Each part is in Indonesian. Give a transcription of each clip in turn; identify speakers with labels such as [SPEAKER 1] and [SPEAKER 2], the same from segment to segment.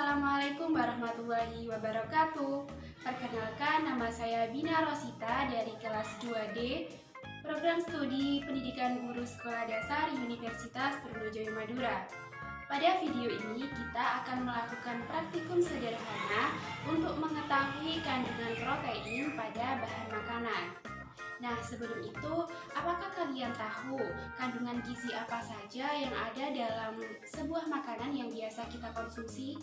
[SPEAKER 1] Assalamualaikum warahmatullahi wabarakatuh. Perkenalkan, nama saya Bina Rosita dari kelas 2D, Program Studi Pendidikan Guru Sekolah Dasar Universitas Trunojoyo Madura. Pada video ini kita akan melakukan praktikum sederhana untuk mengetahui kandungan protein pada bahan makanan. Nah, sebelum itu, apakah kalian tahu kandungan gizi apa saja yang ada dalam sebuah makanan yang biasa kita konsumsi?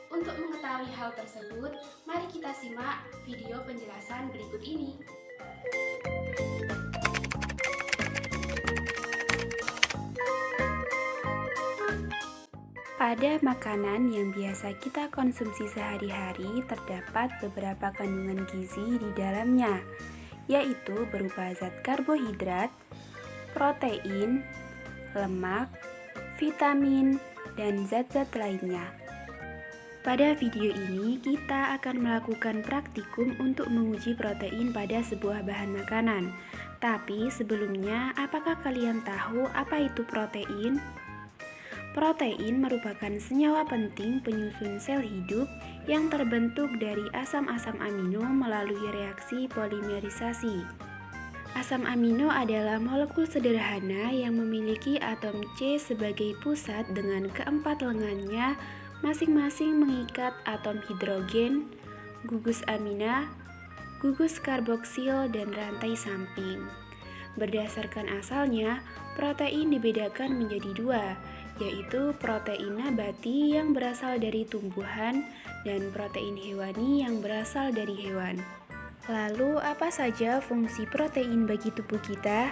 [SPEAKER 1] Untuk mengetahui hal tersebut, mari kita simak video penjelasan berikut ini.
[SPEAKER 2] Pada makanan yang biasa kita konsumsi sehari-hari terdapat beberapa kandungan gizi di dalamnya, yaitu berupa zat karbohidrat, protein, lemak, vitamin, dan zat-zat lainnya. Pada video ini kita akan melakukan praktikum untuk menguji protein pada sebuah bahan makanan. Tapi sebelumnya, apakah kalian tahu apa itu protein? Protein merupakan senyawa penting penyusun sel hidup yang terbentuk dari asam-asam amino melalui reaksi polimerisasi. Asam amino adalah molekul sederhana yang memiliki atom C sebagai pusat dengan keempat lengannya masing-masing mengikat atom hidrogen, gugus amina, gugus karboksil, dan rantai samping. Berdasarkan asalnya, protein dibedakan menjadi dua, yaitu protein nabati yang berasal dari tumbuhan dan protein hewani yang berasal dari hewan. Lalu, apa saja fungsi protein bagi tubuh kita?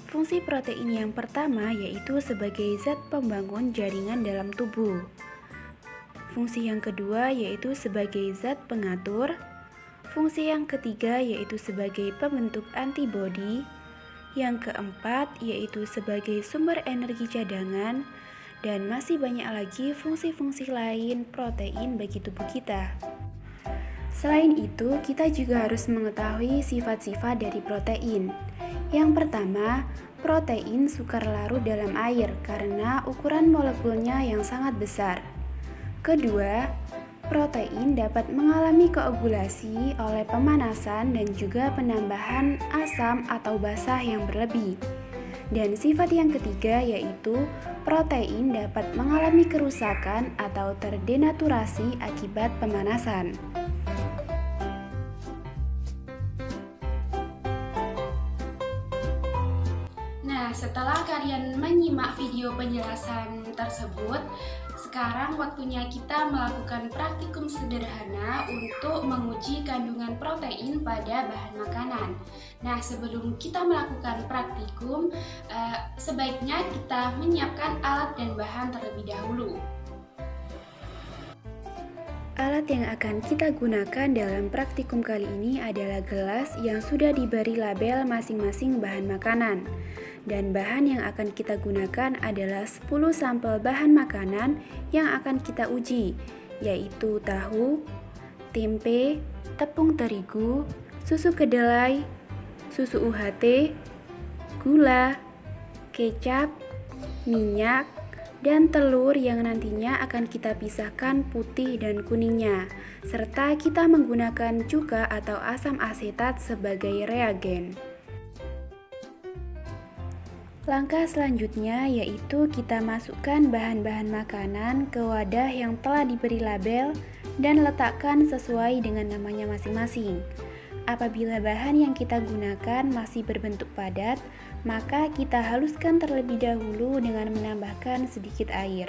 [SPEAKER 2] Fungsi protein yang pertama yaitu sebagai zat pembangun jaringan dalam tubuh. Fungsi yang kedua yaitu sebagai zat pengatur. Fungsi yang ketiga yaitu sebagai pembentuk antibodi. Yang keempat yaitu sebagai sumber energi cadangan, dan masih banyak lagi fungsi-fungsi lain protein bagi tubuh kita. Selain itu, kita juga harus mengetahui sifat-sifat dari protein. Yang pertama, protein sukar larut dalam air karena ukuran molekulnya yang sangat besar. Kedua, protein dapat mengalami koagulasi oleh pemanasan dan juga penambahan asam atau basa yang berlebih. Dan sifat yang ketiga yaitu protein dapat mengalami kerusakan atau terdenaturasi akibat pemanasan.
[SPEAKER 1] Nah, setelah kalian menyimak video penjelasan tersebut, sekarang waktunya kita melakukan praktikum sederhana untuk menguji kandungan protein pada bahan makanan. Nah, sebelum kita melakukan praktikum, sebaiknya kita menyiapkan alat dan bahan terlebih dahulu.
[SPEAKER 2] Alat yang akan kita gunakan dalam praktikum kali ini adalah gelas yang sudah diberi label masing-masing bahan makanan. Dan bahan yang akan kita gunakan adalah 10 sampel bahan makanan yang akan kita uji, yaitu tahu, tempe, tepung terigu, susu kedelai, susu UHT, gula, kecap, minyak, dan telur yang nantinya akan kita pisahkan putih dan kuningnya, serta kita menggunakan cuka atau asam asetat sebagai reagen. Langkah selanjutnya yaitu kita masukkan bahan-bahan makanan ke wadah yang telah diberi label dan letakkan sesuai dengan namanya masing-masing. Apabila bahan yang kita gunakan masih berbentuk padat, maka kita haluskan terlebih dahulu dengan menambahkan sedikit air.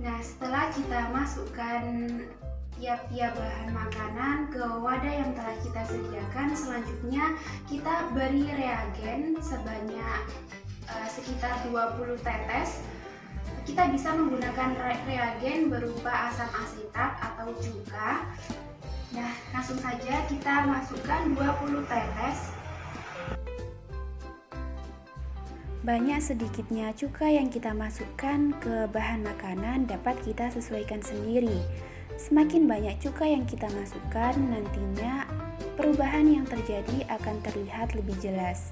[SPEAKER 1] Nah, setelah kita masukkan tiap-tiap bahan makanan ke wadah yang telah kita sediakan, selanjutnya kita beri reagen sebanyak sekitar 20 tetes. Kita bisa menggunakan reagen berupa asam asetat atau cuka. Nah, langsung saja kita masukkan 20 tetes.
[SPEAKER 2] Banyak sedikitnya cuka yang kita masukkan ke bahan makanan dapat kita sesuaikan sendiri. Semakin banyak cuka yang kita masukkan, nantinya perubahan yang terjadi akan terlihat lebih jelas.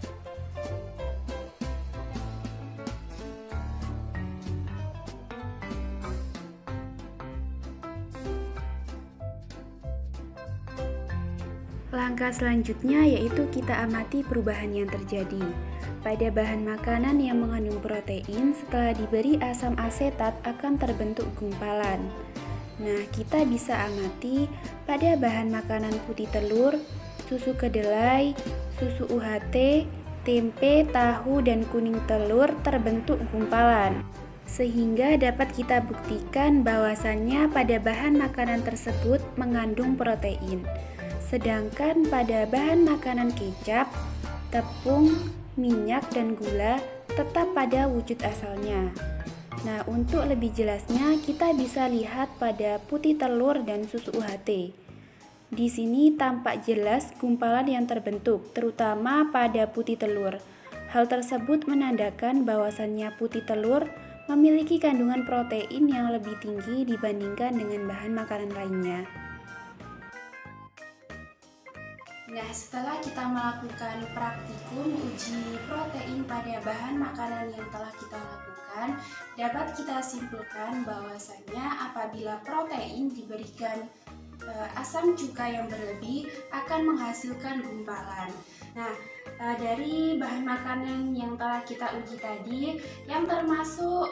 [SPEAKER 2] Langkah selanjutnya yaitu kita amati perubahan yang terjadi pada bahan makanan yang mengandung protein. Setelah diberi asam asetat akan terbentuk gumpalan. Nah, kita bisa amati pada bahan makanan putih telur, susu kedelai, susu UHT, tempe, tahu, dan kuning telur terbentuk gumpalan. Sehingga dapat kita buktikan bahwasannya pada bahan makanan tersebut mengandung protein. Sedangkan pada bahan makanan kecap, tepung, minyak, dan gula tetap pada wujud asalnya. Nah, untuk lebih jelasnya kita bisa lihat pada putih telur dan susu UHT. Di sini tampak jelas gumpalan yang terbentuk, terutama pada putih telur. Hal tersebut menandakan bahwasannya putih telur memiliki kandungan protein yang lebih tinggi dibandingkan dengan bahan makanan lainnya.
[SPEAKER 1] Nah, setelah kita melakukan praktikum uji protein pada bahan makanan yang telah kita lakukan, dapat kita simpulkan bahwasannya apabila protein diberikan asam cuka yang berlebih akan menghasilkan gumpalan. Nah, dari bahan makanan yang telah kita uji tadi, yang termasuk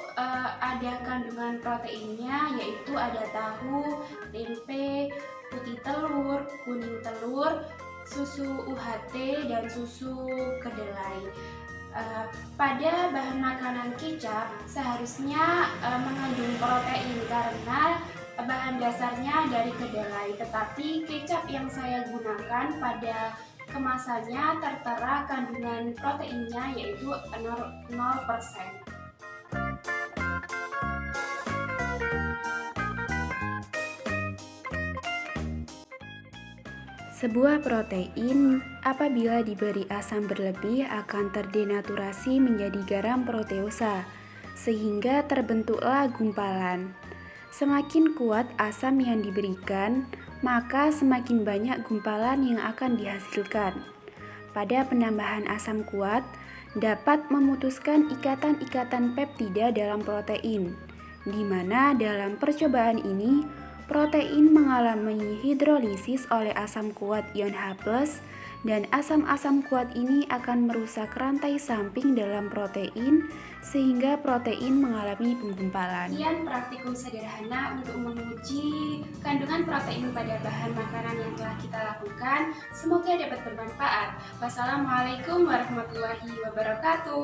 [SPEAKER 1] ada kandungan proteinnya yaitu ada tahu, tempe, putih telur, kuning telur, susu UHT, dan susu kedelai. Pada bahan makanan kecap seharusnya mengandung protein karena bahan dasarnya dari kedelai, tetapi kecap yang saya gunakan pada kemasannya tertera kandungan proteinnya yaitu 0%.
[SPEAKER 2] Sebuah protein apabila diberi asam berlebih akan terdenaturasi menjadi garam proteosa, sehingga terbentuklah gumpalan. Semakin kuat asam yang diberikan, maka semakin banyak gumpalan yang akan dihasilkan. Pada penambahan asam kuat, dapat memutuskan ikatan-ikatan peptida dalam protein, di mana dalam percobaan ini, protein mengalami hidrolisis oleh asam kuat ion H+, dan asam-asam kuat ini akan merusak rantai samping dalam protein sehingga protein mengalami penggumpalan.
[SPEAKER 1] Sekian praktikum sederhana untuk menguji kandungan protein pada bahan makanan yang telah kita lakukan. Semoga dapat bermanfaat. Wassalamualaikum warahmatullahi wabarakatuh.